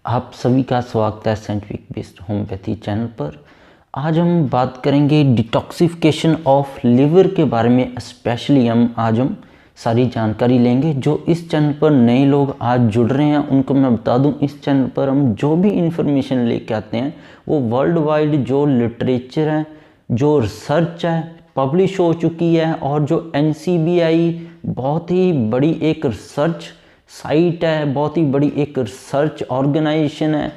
आप सभी का स्वागत है साइंटिफिक बेस्ड होम्योपैथी चैनल पर। आज हम बात करेंगे डिटॉक्सिफिकेशन ऑफ लिवर के बारे में। स्पेशली हम सारी जानकारी लेंगे। जो इस चैनल पर नए लोग आज जुड़ रहे हैं उनको मैं बता दूं, इस चैनल पर हम जो भी इंफॉर्मेशन लेके आते हैं वो वर्ल्ड वाइड जो लिटरेचर है, जो रिसर्च है पब्लिश हो चुकी है, और जो NCBI बहुत ही बड़ी एक रिसर्च साइट है, बहुत ही बड़ी एक रिसर्च ऑर्गेनाइजेशन है,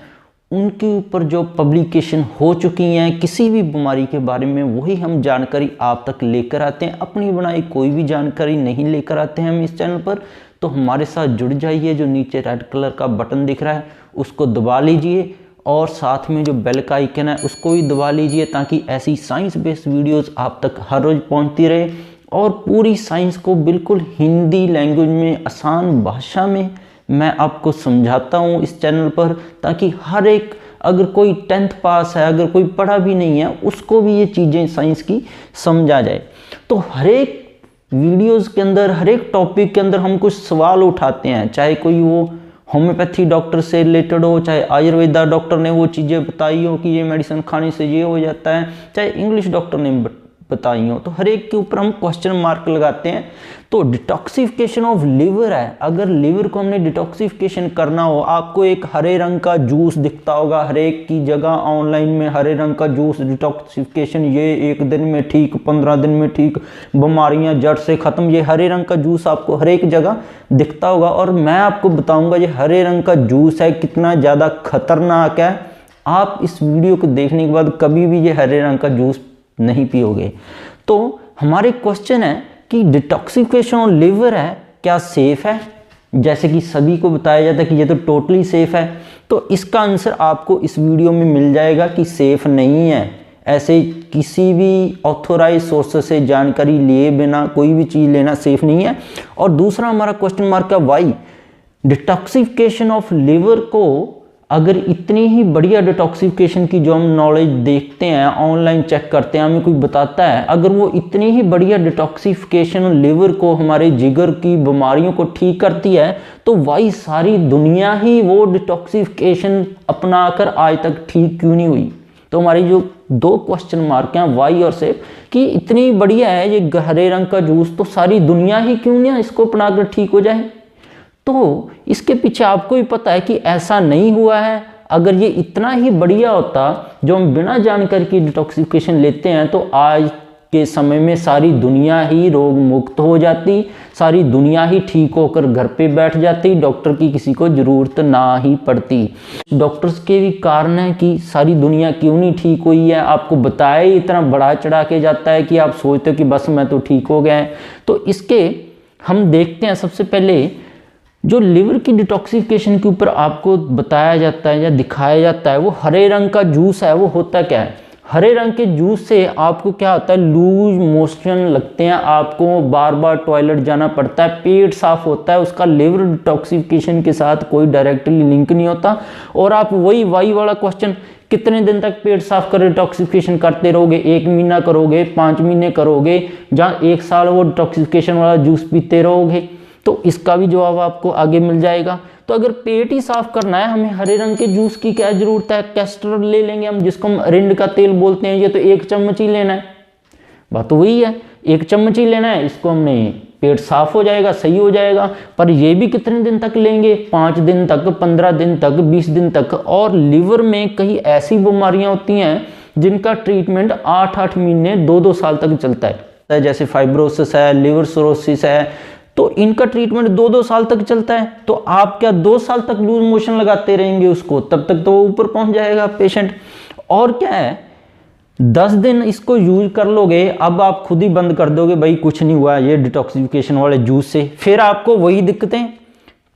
उनके ऊपर जो पब्लिकेशन हो चुकी हैं किसी भी बीमारी के बारे में, वही हम जानकारी आप तक लेकर आते हैं। अपनी बनाई कोई भी जानकारी नहीं लेकर आते हैं हम इस चैनल पर। तो हमारे साथ जुड़ जाइए। जो नीचे रेड कलर का बटन दिख रहा है उसको दबा लीजिए, और साथ में जो बेल का आइकन है उसको भी दबा लीजिए, ताकि ऐसी साइंस बेस्ड वीडियोज़ आप तक हर रोज़ पहुँचती रहे। और पूरी साइंस को बिल्कुल हिंदी लैंग्वेज में, आसान भाषा में मैं आपको समझाता हूँ इस चैनल पर, ताकि हर एक, अगर कोई 10th पास है, अगर कोई पढ़ा भी नहीं है, उसको भी ये चीज़ें साइंस की समझा जाए। तो हर एक वीडियोज़ के अंदर, हर एक टॉपिक के अंदर हम कुछ सवाल उठाते हैं, चाहे कोई वो होम्योपैथी डॉक्टर से रिलेटेड हो, चाहे आयुर्वेदा डॉक्टर ने वो चीज़ें बताई हो कि ये मेडिसिन खाने से ये हो जाता है, चाहे इंग्लिश डॉक्टर ने बताई हो, तो हर एक के ऊपर हम क्वेश्चन मार्क लगाते हैं। तो डिटॉक्सिफिकेशन ऑफ लिवर है। अगर लिवर को हमने डिटॉक्सिफिकेशन करना हो, आपको एक हरे रंग का जूस दिखता होगा हर एक की जगह ऑनलाइन में, हरे रंग का जूस डिटॉक्सिफिकेशन, ये 1 दिन में ठीक, 15 दिन में ठीक, बीमारियां जड़ से खत्म, ये हरे रंग का जूस आपको हर एक जगह दिखता होगा। और मैं आपको बताऊंगा ये हरे रंग का जूस है कितना ज़्यादा खतरनाक है। आप इस वीडियो को देखने के बाद कभी भी ये हरे रंग का जूस नहीं पियोगे। तो हमारे क्वेश्चन है कि डिटॉक्सिफिकेशन ऑफ लिवर है क्या सेफ है? जैसे कि सभी को बताया जाता है कि ये तो टोटली सेफ है, तो इसका आंसर आपको इस वीडियो में मिल जाएगा कि सेफ नहीं है। ऐसे किसी भी ऑथोराइज सोर्स से जानकारी लिए बिना कोई भी चीज़ लेना सेफ नहीं है। और दूसरा हमारा क्वेश्चन मार्क है वाई। डिटॉक्सिफिकेशन ऑफ लिवर को, अगर इतनी ही बढ़िया डिटॉक्सिफिकेशन की जो हम नॉलेज देखते हैं, ऑनलाइन चेक करते हैं, हमें कोई बताता है, अगर वो इतनी ही बढ़िया डिटॉक्सिफिकेशन लिवर को, हमारे जिगर की बीमारियों को ठीक करती है, तो वाई सारी दुनिया ही वो डिटॉक्सिफिकेशन अपनाकर आज तक ठीक क्यों नहीं हुई? तो हमारी जो 2 क्वेश्चन मार्क हैं वाई और सेफ, कि इतनी बढ़िया है ये हरे रंग का जूस, तो सारी दुनिया ही क्यों नहीं इसको अपनाकर ठीक हो जाए? तो इसके पीछे आपको भी पता है कि ऐसा नहीं हुआ है। अगर ये इतना ही बढ़िया होता जो हम बिना जानकारी की डिटॉक्सिफिकेशन लेते हैं, तो आज के समय में सारी दुनिया ही रोग मुक्त हो जाती, सारी दुनिया ही ठीक होकर घर पे बैठ जाती, डॉक्टर की किसी को ज़रूरत ना ही पड़ती। डॉक्टर्स के भी कारण है कि सारी दुनिया क्यों नहीं ठीक हुई है, आपको बताया ही इतना बढ़ा चढ़ा के जाता है कि आप सोचते हो कि बस मैं तो ठीक हो गया। तो इसके हम देखते हैं सबसे पहले जो लिवर की डिटॉक्सिफिकेशन के ऊपर आपको बताया जाता है या दिखाया जाता है, वो हरे रंग का जूस है। वो होता क्या है? हरे रंग के जूस से आपको क्या होता है? लूज मोशन लगते हैं, आपको बार बार टॉयलेट जाना पड़ता है, पेट साफ होता है, उसका लिवर डिटॉक्सिफिकेशन के साथ कोई डायरेक्टली लिंक नहीं होता। और आप वही वाला क्वेश्चन, कितने दिन तक पेट साफ कर डिटॉक्सिफिकेशन करते रहोगे? 1 महीना करोगे, 5 महीने करोगे, जहाँ 1 साल वो डिटॉक्सिफिकेशन वाला जूस पीते रहोगे? तो इसका भी जवाब आपको आगे मिल जाएगा। तो अगर पेट ही साफ करना है, हमें हरे रंग के जूस की क्या जरूरत है? कैस्टर ले लेंगे हम, जिसको हम अरिंड का तेल बोलते हैं, ये तो 1 चम्मच ही लेना है। बात तो वही है, 1 चम्मच ही लेना है, इसको हमने, पेट साफ हो जाएगा, सही हो जाएगा। पर ये भी कितने दिन तक लेंगे? 5 दिन तक, 15 दिन तक, 20 दिन तक। और लिवर में कई ऐसी बीमारियां होती हैं जिनका ट्रीटमेंट 8-8 महीने, 2-2 साल तक चलता है। जैसे फाइब्रोसिस है, लिवर सिरोसिस है, तो इनका ट्रीटमेंट 2-2 साल तक चलता है। तो आप क्या 2 साल तक लूज मोशन लगाते रहेंगे उसको? तब तक तो वो ऊपर पहुंच जाएगा पेशेंट। और क्या है, 10 दिन इसको यूज कर लोगे, अब आप खुद ही बंद कर दोगे, भाई कुछ नहीं हुआ ये डिटॉक्सिफिकेशन वाले जूस से। फिर आपको वही दिक्कतें,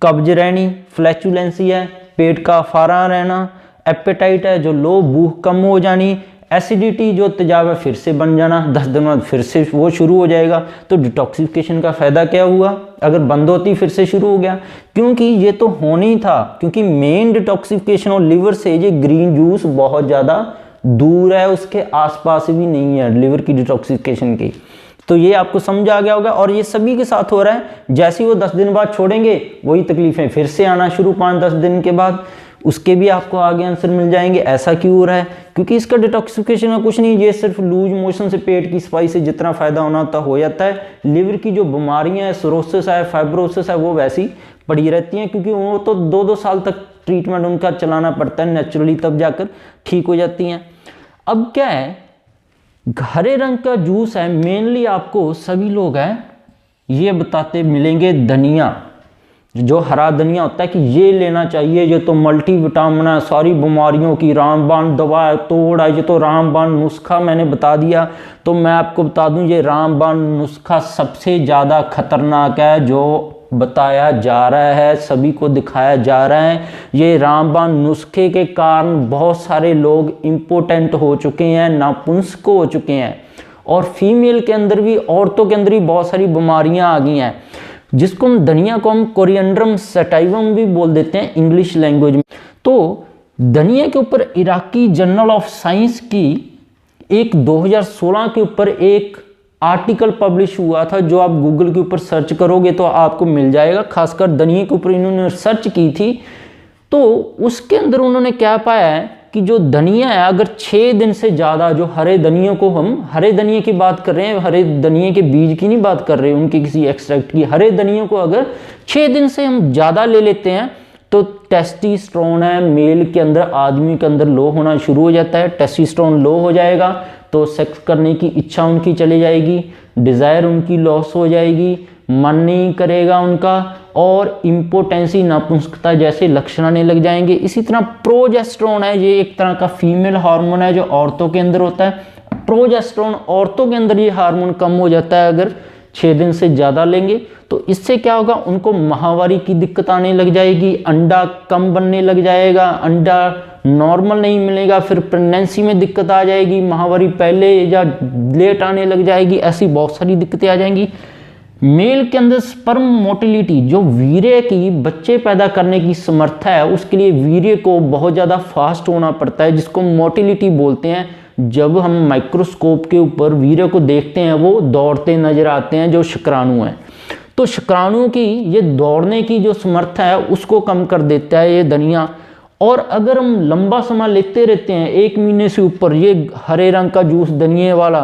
कब्ज रहनी, फ्लैचुलेंसी है, पेट का फारा रहना, एपेटाइट है जो लो, भूख कम हो जानी, एसिडिटी जो तेजाब है फिर से बन जाना, 10 दिन बाद फिर से वो शुरू हो जाएगा। तो डिटॉक्सिफिकेशन का फायदा क्या हुआ? अगर बंद होती फिर से शुरू हो गया, क्योंकि ये तो होना ही था। क्योंकि मेन डिटॉक्सिफिकेशन और लिवर से ये ग्रीन जूस बहुत ज़्यादा दूर है, उसके आसपास भी नहीं है लिवर की डिटॉक्सिफिकेशन की। तो ये आपको समझ आ गया होगा। और ये सभी के साथ हो रहा है। जैसे ही वो 10 दिन बाद छोड़ेंगे, वही तकलीफें फिर से आना शुरू, 5-10 दिन के बाद उसके भी आपको आगे आंसर मिल जाएंगे। ऐसा क्यों हो रहा है? क्योंकि इसका डिटॉक्सिफिकेशन का कुछ नहीं, ये सिर्फ लूज मोशन से, पेट की सफाई से जितना फायदा होना होता हो जाता है। लिवर की जो बीमारियां है, सिरोसिस है, फाइब्रोसिस है, वो वैसी पड़ी रहती हैं, क्योंकि वो तो 2-2 साल तक ट्रीटमेंट उनका चलाना पड़ता है नेचुरली, तब जाकर ठीक हो जाती हैं। अब क्या है, हरे रंग का जूस है, मेनली आपको सभी लोग हैं ये बताते मिलेंगे, धनिया, जो हरा धनिया होता है कि ये लेना चाहिए, ये तो मल्टी विटामिन है, सारी बीमारियों की रामबाण दवा है, तोड़ है, ये तो रामबाण नुस्खा मैंने बता दिया। तो मैं आपको बता दूं, ये रामबाण नुस्खा सबसे ज़्यादा खतरनाक है जो बताया जा रहा है, सभी को दिखाया जा रहा है। ये रामबाण नुस्खे के कारण बहुत सारे लोग इम्पोर्टेंट हो चुके हैं, नापुंसक हो चुके हैं, और फीमेल के अंदर भी, औरतों के अंदर भी बहुत सारी बीमारियां आ गई हैं, जिसको हम धनिया को हम कोरिएंड्रम सैटिवम भी बोल देते हैं इंग्लिश लैंग्वेज में। तो धनिया के ऊपर इराकी जर्नल ऑफ साइंस की एक 2016 के ऊपर एक आर्टिकल पब्लिश हुआ था, जो आप गूगल के ऊपर सर्च करोगे तो आपको मिल जाएगा। खासकर धनिया के ऊपर इन्होंने सर्च की थी, तो उसके अंदर उन्होंने क्या पाया है कि जो धनिया है, अगर 6 दिन से ज़्यादा, जो हरे धनिया को, हम हरे धनिया की बात कर रहे हैं, हरे धनिया के बीज की नहीं बात कर रहे हैं, उनके किसी एक्सट्रैक्ट की, हरे धनिया को अगर 6 दिन से हम ज़्यादा ले लेते हैं तो टेस्टोस्टेरोन है मेल के अंदर, आदमी के अंदर लो होना शुरू हो जाता है। टेस्टोस्टेरोन लो हो जाएगा तो सेक्स करने की इच्छा उनकी चली जाएगी, डिज़ायर उनकी लॉस हो जाएगी, मन नहीं करेगा उनका, और इम्पोटेंसी, नापुंसकता जैसे लक्षण आने लग जाएंगे। इसी तरह प्रोजेस्टेरोन है, ये एक तरह का फीमेल हार्मोन है जो औरतों के अंदर होता है। प्रोजेस्टेरोन, औरतों के अंदर ये हार्मोन कम हो जाता है अगर 6 दिन से ज़्यादा लेंगे। तो इससे क्या होगा, उनको माहवारी की दिक्कत आने लग जाएगी, अंडा कम बनने लग जाएगा, अंडा नॉर्मल नहीं मिलेगा, फिर प्रेगनेंसी में दिक्कत आ जाएगी, माहवारी पहले या लेट आने लग जाएगी, ऐसी बहुत सारी दिक्कतें आ जाएंगी। मेल के अंदर स्पर्म मोटिलिटी, जो वीर्य की बच्चे पैदा करने की समर्था है, उसके लिए वीर्य को बहुत ज़्यादा फास्ट होना पड़ता है, जिसको मोटिलिटी बोलते हैं। जब हम माइक्रोस्कोप के ऊपर वीर्य को देखते हैं, वो दौड़ते नजर आते हैं, जो शुक्राणु हैं। तो शुक्राणुओं की ये दौड़ने की जो समर्था है उसको कम कर देता है ये धनिया। और अगर हम लंबा समय लेते रहते हैं, 1 महीने से ऊपर, ये हरे रंग का जूस धनिये वाला,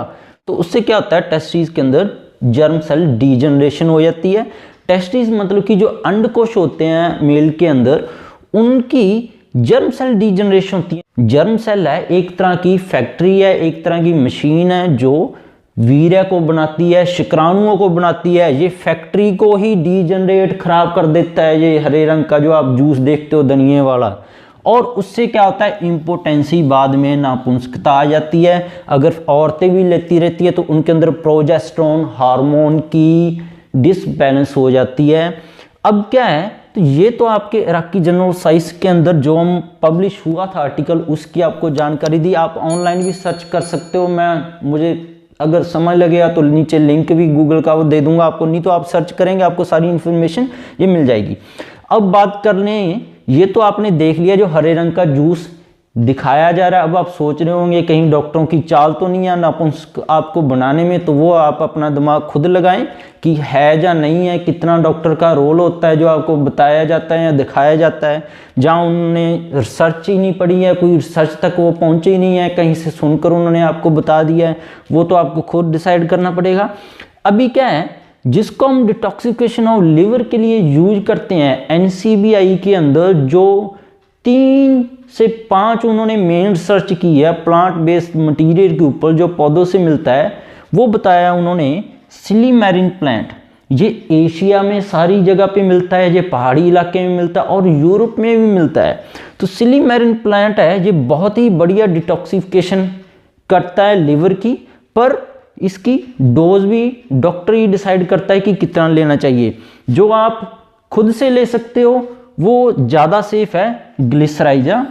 तो उससे क्या होता है, टेस्टिस के अंदर जर्म सेल डीजनरेशन हो जाती है। टेस्टिस मतलब कि जो अंडकोश होते हैं मेल के अंदर, उनकी जर्म सेल डीजनरेशन होती है। जर्म सेल है एक तरह की फैक्ट्री है, एक तरह की मशीन है जो वीर्य को बनाती है, शुक्राणुओं को बनाती है। ये फैक्ट्री को ही डीजनरेट, खराब कर देता है ये हरे रंग का जो आप जूस देखते हो धनिये वाला। और उससे क्या होता है, इम्पोटेंसी, बाद में नापुंसकता आ जाती है। अगर औरतें भी लेती रहती है तो उनके अंदर प्रोजेस्टेरोन हार्मोन की डिसबैलेंस हो जाती है। अब क्या है, तो ये तो आपके इराकी जर्नल साइंस के अंदर जो हम पब्लिश हुआ था आर्टिकल, उसकी आपको जानकारी दी। आप ऑनलाइन भी सर्च कर सकते हो, मुझे अगर समझ लगेगा तो नीचे लिंक भी गूगल का वो दे दूंगा आपको, नहीं तो आप सर्च करेंगे आपको सारी इन्फॉर्मेशन ये मिल जाएगी। अब बात कर लें, ये तो आपने देख लिया जो हरे रंग का जूस दिखाया जा रहा है। अब आप सोच रहे होंगे कहीं डॉक्टरों की चाल तो नहीं है नापुंसक आपको बनाने में, तो वो आप अपना दिमाग खुद लगाएं कि है या नहीं है, कितना डॉक्टर का रोल होता है जो आपको बताया जाता है या दिखाया जाता है। जहाँ उन्होंने रिसर्च ही नहीं पढ़ी है, कोई रिसर्च तक वो पहुँचे ही नहीं है, कहीं से सुनकर उन्होंने आपको बता दिया है, वो तो आपको खुद डिसाइड करना पड़ेगा। अभी क्या है, जिसको हम डिटॉक्सिफिकेशन ऑफ लिवर के लिए यूज करते हैं, NCBI के अंदर जो 3 से 5 उन्होंने मेन रिसर्च की है प्लांट बेस्ड मटेरियल के ऊपर जो पौधों से मिलता है, वो बताया उन्होंने सिलीमेरिन प्लांट। ये एशिया में सारी जगह पे मिलता है, ये पहाड़ी इलाके में मिलता है और यूरोप में भी मिलता है। तो सिलीमेरिन प्लांट है, ये बहुत ही बढ़िया डिटॉक्सिफिकेशन करता है लिवर की, पर इसकी डोज भी डॉक्टर ही डिसाइड करता है कि कितना लेना चाहिए। जो आप खुद से ले सकते हो वो ज़्यादा सेफ है ग्लिसराइजा,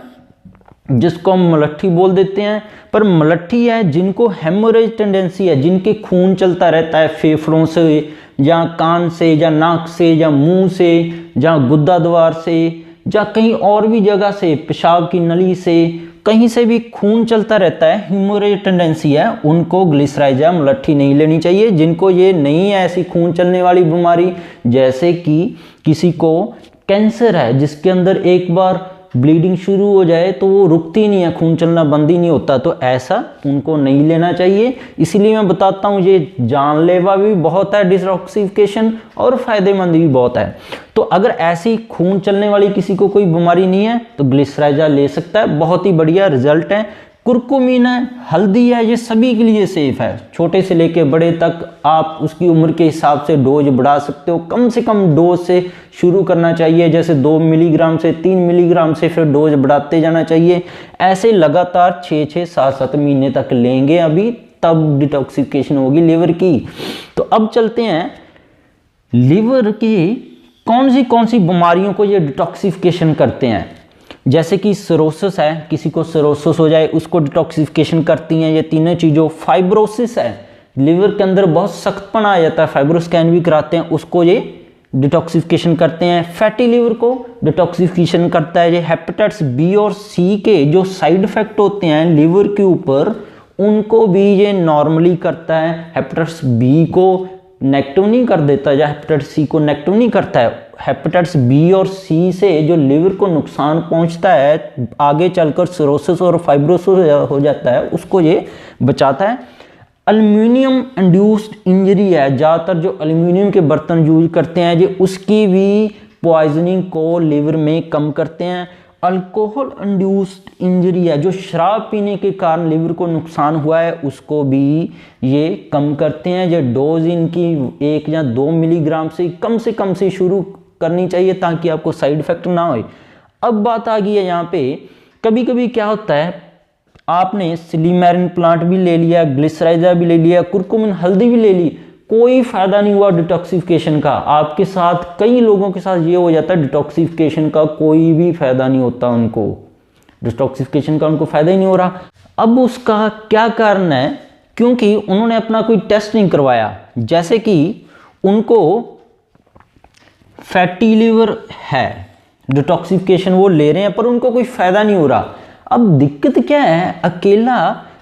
जिसको हम मलट्ठी बोल देते हैं। पर मलट्ठी है जिनको हेमोरेज टेंडेंसी है, जिनके खून चलता रहता है फेफड़ों से या कान से या नाक से या मुंह से या गुद्दा द्वार से या कहीं और भी जगह से, पेशाब की नली से, कहीं से भी खून चलता रहता है, हेमोरेज टेंडेंसी है, उनको ग्लिसराइजा मलट्ठी नहीं लेनी चाहिए। जिनको ये नहीं है ऐसी खून चलने वाली बीमारी, जैसे कि किसी को कैंसर है जिसके अंदर एक बार ब्लीडिंग शुरू हो जाए तो वो रुकती नहीं है, खून चलना बंद ही नहीं होता, तो ऐसा उनको नहीं लेना चाहिए। इसीलिए मैं बताता हूँ ये जानलेवा भी बहुत है डिटॉक्सिफिकेशन और फायदेमंद भी बहुत है। तो अगर ऐसी खून चलने वाली किसी को कोई बीमारी नहीं है तो ग्लिसराइजा ले सकता है, बहुत ही बढ़िया रिजल्ट है। कुरकुमीन है, हल्दी है, ये सभी के लिए सेफ है, छोटे से लेके बड़े तक आप उसकी उम्र के हिसाब से डोज बढ़ा सकते हो। कम से कम डोज से शुरू करना चाहिए, जैसे 2 मिलीग्राम से 3 मिलीग्राम से फिर डोज बढ़ाते जाना चाहिए। ऐसे लगातार 6-6, 7-7 महीने तक लेंगे अभी, तब डिटॉक्सिफिकेशन होगी लिवर की। तो अब चलते हैं लिवर की कौन सी बीमारियों को ये डिटॉक्सिफिकेशन करते हैं। जैसे कि सिरोसिस है, किसी को सिरोसिस हो जाए उसको डिटॉक्सिफिकेशन करती हैं ये तीनों चीज़ों। फाइब्रोसिस है, लिवर के अंदर बहुत सख्तपन आ जाता है, फाइब्रो स्कैन भी कराते हैं, उसको ये डिटॉक्सिफिकेशन करते हैं। फैटी लिवर को डिटॉक्सिफिकेशन करता है ये। हेपेटाइटिस बी और सी के जो साइड इफेक्ट होते हैं लिवर के ऊपर, उनको भी ये नॉर्मली करता है। हेपेटाइटिस बी को नेगेटिव नहीं कर देता या हेपेटाइटिस सी को नेगेटिव नहीं करता है। हेपेटाइटिस बी और सी से जो लिवर को नुकसान पहुंचता है, आगे चलकर सिरोसिस और फाइब्रोसिस हो जाता है, उसको ये बचाता है। एल्यूमिनियम इंड्यूस्ड इंजरी है, ज़्यादातर जो एल्यूमिनियम के बर्तन यूज करते हैं ये उसकी भी पॉइजनिंग को लिवर में कम करते हैं। अल्कोहल इंड्यूस्ड इंजरी है, जो शराब पीने के कारण लिवर को नुकसान हुआ है, उसको भी ये कम करते हैं। ये डोज इनकी 1 या 2 मिलीग्राम से कम से शुरू करनी चाहिए ताकि आपको साइड इफेक्ट ना हो। अब बात आ गई है यहाँ पे, कभी कभी क्या होता है, आपने सिलीमेरिन प्लांट भी ले लिया, ग्लिसराइजा भी ले लिया, कुरकुमिन हल्दी भी ले ली, कोई फायदा नहीं हुआ डिटॉक्सिफिकेशन का। आपके साथ कई लोगों के साथ ये हो जाता है, डिटॉक्सिफिकेशन का कोई भी फायदा नहीं होता उनको, डिटॉक्सिफिकेशन का उनको फायदा ही नहीं हो रहा। अब उसका क्या कारण है, क्योंकि उन्होंने अपना कोई टेस्ट नहीं करवाया। जैसे कि उनको फैटी लिवर है, डिटॉक्सिफिकेशन वो ले रहे हैं पर उनको कोई फायदा नहीं हो रहा। अब दिक्कत क्या है, अकेला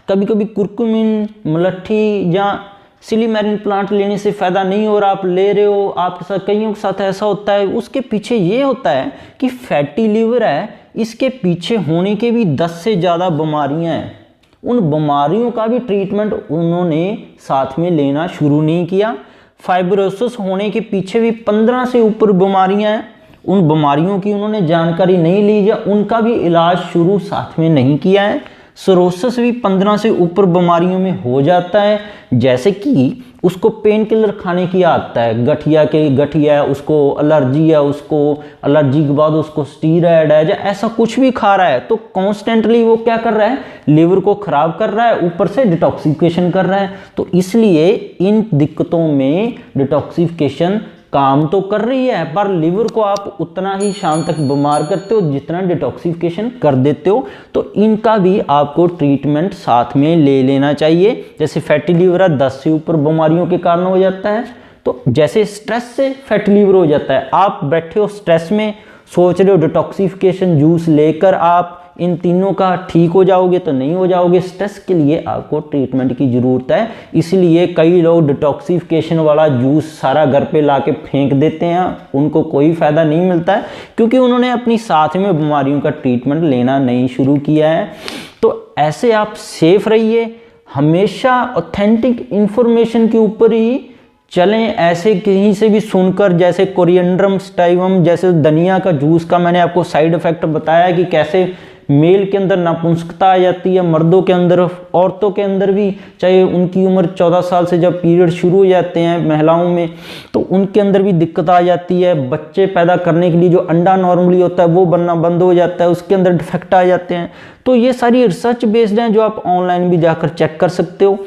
कभी कभी कुरकुमिन, मलट्ठी या सिलीमेरिन प्लांट लेने से फ़ायदा नहीं हो रहा, आप ले रहे हो, आपके साथ कईयों के साथ ऐसा होता है। उसके पीछे ये होता है कि फैटी लिवर है, इसके पीछे होने के भी 10 से ज़्यादा बीमारियां हैं। उन बीमारियों का भी ट्रीटमेंट उन्होंने साथ में लेना शुरू नहीं किया। फाइब्रोसिस होने के पीछे भी 15 से ऊपर बीमारियां हैं, उन बीमारियों की उन्होंने जानकारी नहीं ली या उनका भी इलाज शुरू साथ में नहीं किया है। सिरोसिस भी 15 से ऊपर बीमारियों में हो जाता है, जैसे कि उसको पेन किलर खाने की आदत है, गठिया है, उसको एलर्जी है, उसको एलर्जी के बाद उसको स्टीरॉयड है या ऐसा कुछ भी खा रहा है, तो कॉन्स्टेंटली वो क्या कर रहा है, लिवर को खराब कर रहा है, ऊपर से डिटॉक्सिफिकेशन कर रहा है। तो इसलिए इन दिक्कतों में डिटॉक्सिफिकेशन काम तो कर रही है, पर लिवर को आप उतना ही शाम तक बीमार करते हो जितना डिटॉक्सिफिकेशन कर देते हो। तो इनका भी आपको ट्रीटमेंट साथ में ले लेना चाहिए। जैसे फैटी लिवर 10 से ऊपर बीमारियों के कारण हो जाता है, तो जैसे स्ट्रेस से फैटी लिवर हो जाता है, आप बैठे हो स्ट्रेस में, सोच रहे हो डिटॉक्सिफिकेशन जूस लेकर आप इन तीनों का ठीक हो जाओगे, तो नहीं हो जाओगे। स्ट्रेस के लिए आपको ट्रीटमेंट की ज़रूरत है। इसलिए कई लोग डिटॉक्सिफिकेशन वाला जूस सारा घर पे लाके फेंक देते हैं, उनको कोई फ़ायदा नहीं मिलता है क्योंकि उन्होंने अपनी साथ में बीमारियों का ट्रीटमेंट लेना नहीं शुरू किया है। तो ऐसे आप सेफ रहिए, हमेशा ऑथेंटिक इंफॉर्मेशन के ऊपर ही चलें। ऐसे कहीं से भी सुनकर, जैसे कोरिएंडरम स्टाइवम जैसे धनिया का जूस का मैंने आपको साइड इफ़ेक्ट बताया कि कैसे मेल के अंदर नापुंसकता आ जाती है, मर्दों के अंदर, औरतों के अंदर भी, चाहे उनकी उम्र 14 साल से जब पीरियड शुरू हो जाते हैं महिलाओं में, तो उनके अंदर भी दिक्कत आ जाती है। बच्चे पैदा करने के लिए जो अंडा नॉर्मली होता है वो बनना बंद हो जाता है, उसके अंदर डिफेक्ट आ जाते हैं। तो ये सारी रिसर्च बेस्ड हैं जो आप ऑनलाइन भी जाकर चेक कर सकते हो।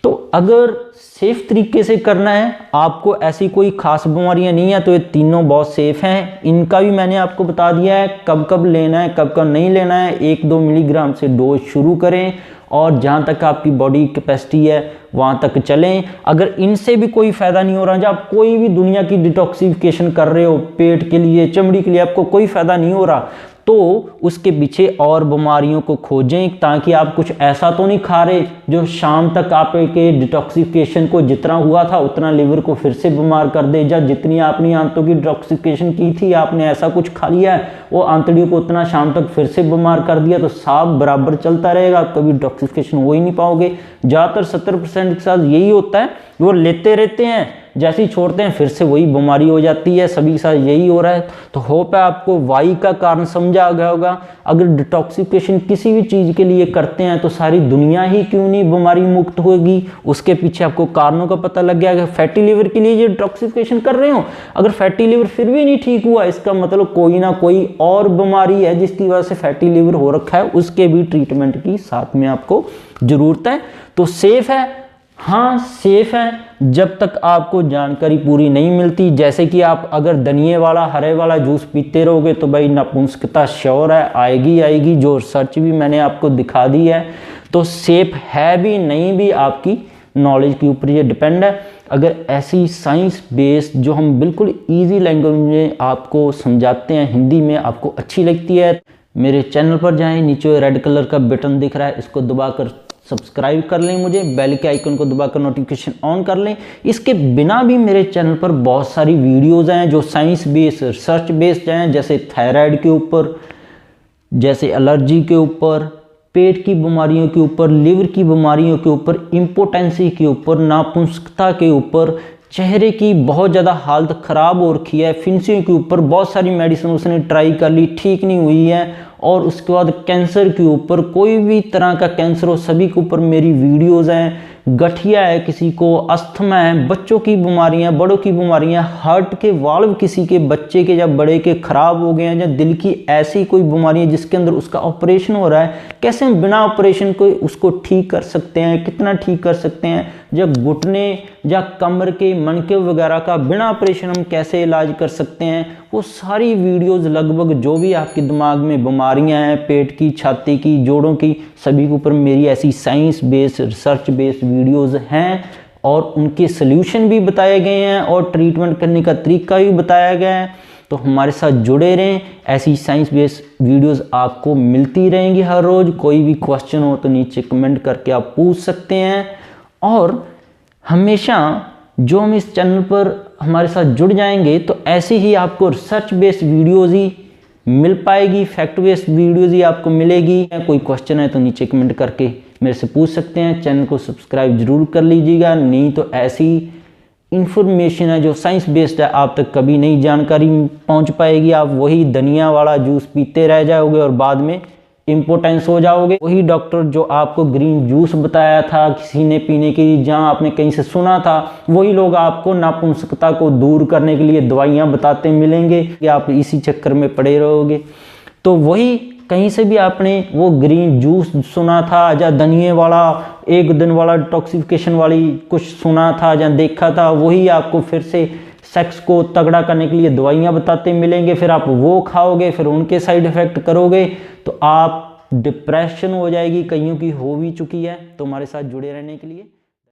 तो अगर सेफ तरीके से करना है, आपको ऐसी कोई खास बीमारियां नहीं है, तो ये तीनों बहुत सेफ हैं। इनका भी मैंने आपको बता दिया है कब कब लेना है, कब कब नहीं लेना है। 1-2 मिलीग्राम से डोज शुरू करें और जहाँ तक आपकी बॉडी कैपेसिटी है वहाँ तक चलें। अगर इनसे भी कोई फ़ायदा नहीं हो रहा, जब आप कोई भी दुनिया की डिटॉक्सिफिकेशन कर रहे हो, पेट के लिए, चमड़ी के लिए आपको कोई फ़ायदा नहीं हो रहा, तो उसके पीछे और बीमारियों को खोजें, ताकि आप कुछ ऐसा तो नहीं खा रहे जो शाम तक आपके डिटॉक्सिफिकेशन को जितना हुआ था उतना लिवर को फिर से बीमार कर दे, या जितनी आपने आंतों की डिटॉक्सिफिकेशन की थी आपने ऐसा कुछ खा लिया है वो आंतड़ियों को उतना शाम तक फिर से बीमार कर दिया, तो सांप बराबर चलता रहेगा, कभी डिटॉक्सिफिकेशन हो ही नहीं पाओगे। ज़्यादातर 70% के साथ यही होता है, वो लेते रहते हैं, जैसे ही छोड़ते हैं फिर से वही बीमारी हो जाती है, सभी के साथ यही हो रहा है। तो होप है आपको वाई का कारण समझा गया होगा। अगर डिटॉक्सिफिकेशन किसी भी चीज़ के लिए करते हैं तो सारी दुनिया ही क्यों नहीं बीमारी मुक्त होगी, उसके पीछे आपको कारणों का पता लग गया। अगर फैटी लिवर के लिए ये डिटॉक्सिफिकेशन कर रहे हो, अगर फैटी लिवर फिर भी नहीं ठीक हुआ, इसका मतलब कोई ना कोई और बीमारी है जिसकी वजह से फैटी लिवर हो रखा है, उसके भी ट्रीटमेंट की साथ में आपको ज़रूरत है। तो सेफ है, हाँ सेफ है, जब तक आपको जानकारी पूरी नहीं मिलती। जैसे कि आप अगर धनिए वाला हरे वाला जूस पीते रहोगे तो भाई नपुंसकता श्योर है, आएगी आएगी, जो रिसर्च भी मैंने आपको दिखा दी है। तो सेफ है भी नहीं भी आपकी नॉलेज के ऊपर ये डिपेंड है। अगर ऐसी साइंस बेस्ड जो हम बिल्कुल ईजी लैंग्वेज में आपको समझाते हैं, हिंदी में आपको अच्छी लगती है, मेरे चैनल पर जाएं, नीचे रेड कलर का बटन दिख रहा है, इसको दबाकर सब्सक्राइब कर लें, मुझे बेल के आइकन को दबाकर नोटिफिकेशन ऑन कर लें। इसके बिना भी मेरे चैनल पर बहुत सारी वीडियोज़ हैं जो साइंस बेस्ड रिसर्च बेस्ड हैं, जैसे थायराइड के ऊपर, जैसे एलर्जी के ऊपर, पेट की बीमारियों के ऊपर, लिवर की बीमारियों के ऊपर, इम्पोटेंसी के ऊपर, नापुंसकता के ऊपर, चेहरे की बहुत ज़्यादा हालत ख़राब हो रखी है, फिंसियों के ऊपर बहुत सारी मेडिसिन उसने ट्राई कर ली, ठीक नहीं हुई है, और उसके बाद कैंसर के ऊपर, कोई भी तरह का कैंसर हो सभी के ऊपर मेरी वीडियोज़ हैं। गठिया है किसी को, अस्थमा है, बच्चों की बीमारियां, बड़ों की बीमारियां, हार्ट के वाल्व किसी के बच्चे के या बड़े के खराब हो गए हैं, या दिल की ऐसी कोई बीमारी है जिसके अंदर उसका ऑपरेशन हो रहा है, कैसे हम बिना ऑपरेशन को उसको ठीक कर सकते हैं, कितना ठीक कर सकते हैं, जब घुटने या कमर के मनके वगैरह का बिना ऑपरेशन हम कैसे इलाज कर सकते हैं, वो सारी वीडियोस लगभग जो भी आपके दिमाग में बीमारियां हैं, पेट की, छाती की, जोड़ों की, सभी के ऊपर मेरी ऐसी science based research based videos हैं, और उनके सल्यूशन भी बताए गए हैं और ट्रीटमेंट करने का तरीका भी बताया गया है। तो हमारे साथ जुड़े रहें, ऐसी साइंस बेस्ड वीडियोस आपको मिलती रहेंगी हर रोज़। कोई भी क्वेश्चन हो तो नीचे कमेंट करके आप पूछ सकते हैं, और हमेशा जो हम इस चैनल पर हमारे साथ जुड़ जाएंगे तो ऐसे ही आपको रिसर्च बेस्ड वीडियोज़ ही मिल पाएगी, फैक्ट बेस्ड वीडियोज़ ही आपको मिलेगी। कोई क्वेश्चन है तो नीचे कमेंट करके मेरे से पूछ सकते हैं। चैनल को सब्सक्राइब जरूर कर लीजिएगा, नहीं तो ऐसी इंफॉर्मेशन है जो साइंस बेस्ड है आप तक कभी नहीं जानकारी पहुंच पाएगी। आप वही धनिया वाला जूस पीते रह जाओगे और बाद में इम्पोर्टेंस हो जाओगे। वही डॉक्टर जो आपको ग्रीन जूस बताया था किसी ने पीने के लिए, जहां आपने कहीं से सुना था, वही लोग आपको नापुंसकता को दूर करने के लिए दवाइयां बताते मिलेंगे कि आप इसी चक्कर में पड़े रहोगे। तो वही कहीं से भी आपने वो ग्रीन जूस सुना था या धनिए वाला एक दिन वाला डिटॉक्सिफिकेशन वाली कुछ सुना था या देखा था, वही आपको फिर से सेक्स को तगड़ा करने के लिए दवाइयाँ बताते मिलेंगे। फिर आप वो खाओगे, फिर उनके साइड इफ़ेक्ट करोगे तो आप डिप्रेशन हो जाएगी, कईयों की हो भी चुकी है। तो हमारे साथ जुड़े रहने के लिए